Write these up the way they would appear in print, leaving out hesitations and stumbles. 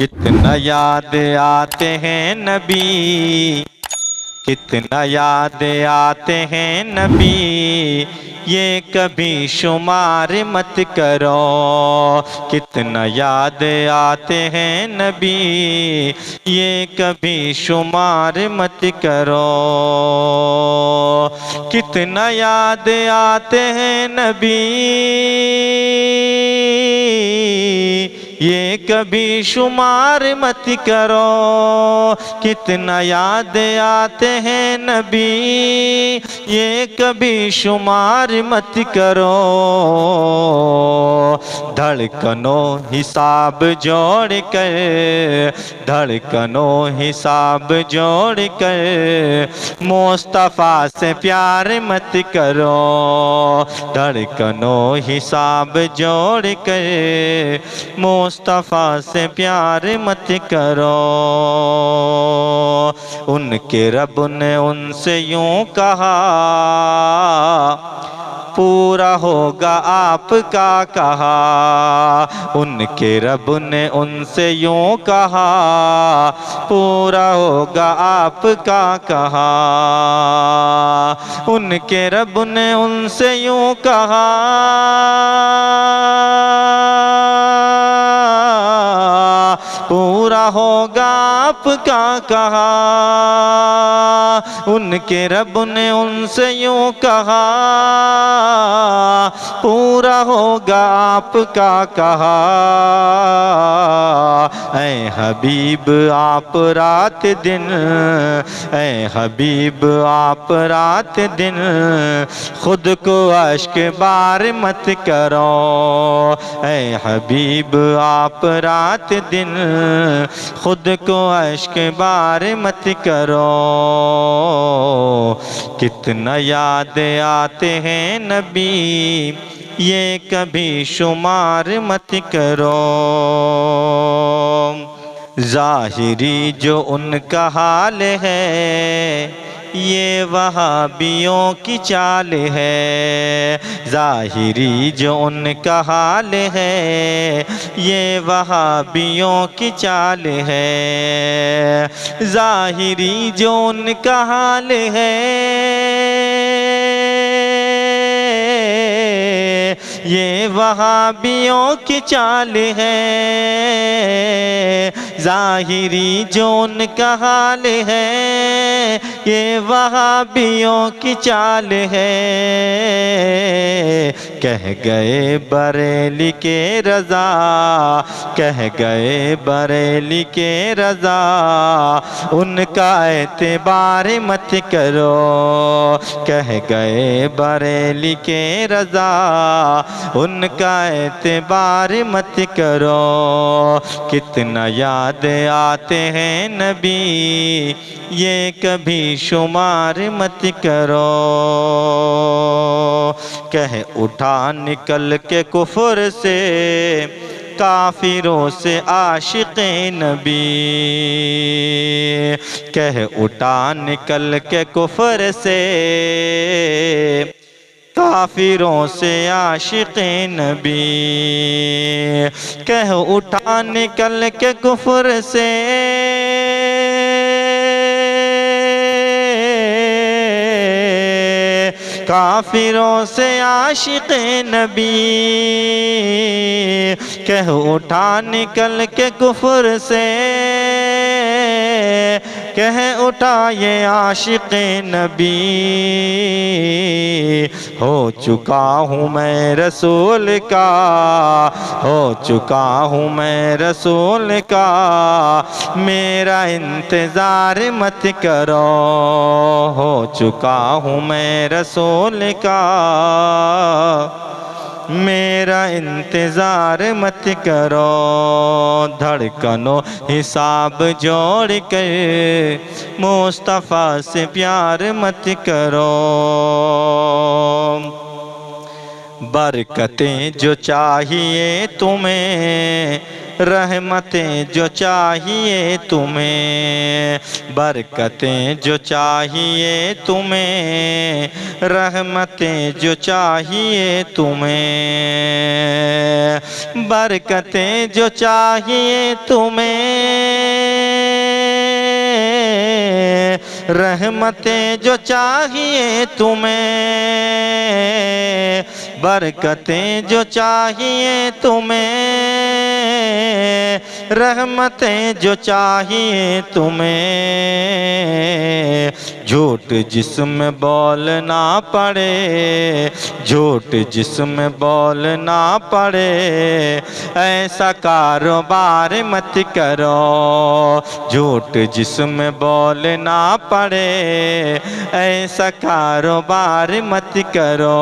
कितना याद आते हैं नबी, कितना याद आते हैं नबी, ये कभी शुमार मत करो। कितना याद आते हैं नबी, ये कभी शुमार मत करो। कितना याद आते हैं नबी, ये कभी शुमार मत करो। कितना याद आते हैं नबी, ये कभी शुमार मत करो। धड़कनों हिसाब जोड़ कर, धड़कनों हिसाब जोड़ कर मुस्तफ़ा से प्यार मत करो। धड़कनों हिसाब जोड़ कर मुस्तफ़ा से प्यार मत करो। उनके रब ने उनसे यूं कहा, पूरा होगा आपका कहा। उनके रब ने उनसे यूं कहा, पूरा होगा आपका कहा। उनके रब ने उनसे यूं कहा, पूरा होगा आपका कहा। उनके रब ने उनसे यूं कहा, पूरा होगा आपका कहा। ऐ हबीब आप रात दिन, ऐ हबीब आप रात दिन खुद को अश्क बार मत करो। ऐ हबीब आप रात दिन खुद को अश्क बार मत करो। कितना याद आते हैं नबी, ये कभी शुमार मत करो। ज़ाहिरी जो उनका हाल है, ये वहाबियों की चाल है। ज़ाहिरी जो उनका हाल है, ये वहाबियों की चाल है। ज़ाहिरी जो उनका हाल है, ये वहाबियों की चाल है। ज़ाहिरी जो उनका हाल है, ये वहाबियों की चाल है। कह गए बरेली के रज़ा, कह गए बरेली के रज़ा, उनका एतबार मत करो। कह गए बरेली के रज़ा, उनका एतबार मत करो। कितना याद आते हैं नबी, ये कभी शुमार मत करो। कह उठा निकल के कुफ्र से, काफिरों से आशिक़े नबी। कह उठा निकल के कुफ्र से, काफिरों से आशिक़े नबी। कह उठा निकल के कुफ्र से, काफिरों से आशिक़े नबी। कह उठा निकल के कुफ्र से, कह उठा ये आशिक़े नबी। हो चुका हूँ मैं रसूल का, हो चुका हूँ मैं रसूल का, मेरा इंतज़ार मत करो। हो चुका हूँ मैं रसूल का, मेरा इंतज़ार मत करो। धड़कनों हिसाब जोड़ कर मुस्तफ़ा से प्यार मत करो। बरकतें जो चाहिए तुम्हें, रहमतें जो चाहिए तुम्हें, बरकतें जो चाहिए तुम्हें, रहमतें जो चाहिए तुम्हें, बरकतें जो चाहिए तुम्हें, रहमतें जो चाहिए तुम्हें, बरकतें जो चाहिए तुम्हें, रहमतें जो चाहिए तुम्हें, झूठ जिस्म बोलना पड़े, झूठ जिस्म बोलना पड़े, ऐसा कारोबार मत करो, झूठ जिस्म बोलना पड़े, ऐसा कारोबार मत करो,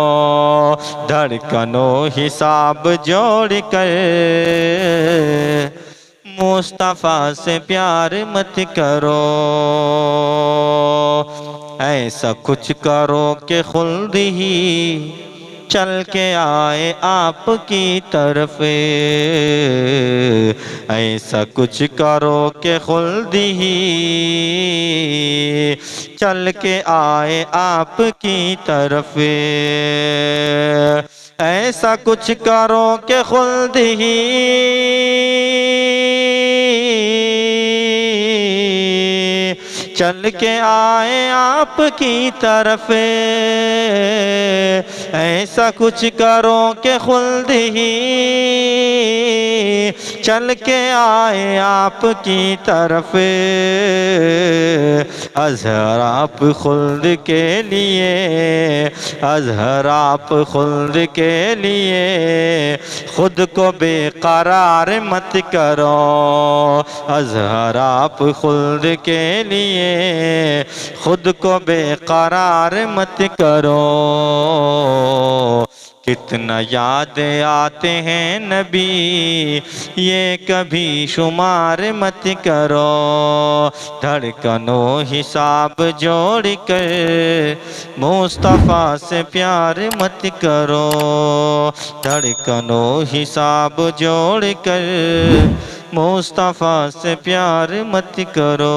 धड़कनों हिसाब जोड़ कर मुस्तफ़ा से प्यार मत करो, ऐसा कुछ करो कि खुल्द ही चल के आए आपकी तरफ, ऐसा कुछ करो कि खुल्द ही चल के आए आपकी तरफ, ऐसा कुछ करो कि खुल्द ही चल के आए आपकी तरफ, ऐसा कुछ करो कि खुल्द ही चल के आए आपकी तरफ, अज़हर आप खुल्द के लिए, अज़हर आप खुल्द के लिए खुद को बेकरार मत करो, अज़हर आप खुल्द के लिए खुद को बेकरार मत करो, कितना याद आते हैं नबी ये कभी शुमार मत करो, धड़कनों हिसाब जोड़ कर मुस्तफ़ा से प्यार मत करो, धड़कनों हिसाब जोड़ कर मुस्तफ़ा से प्यार मत करो।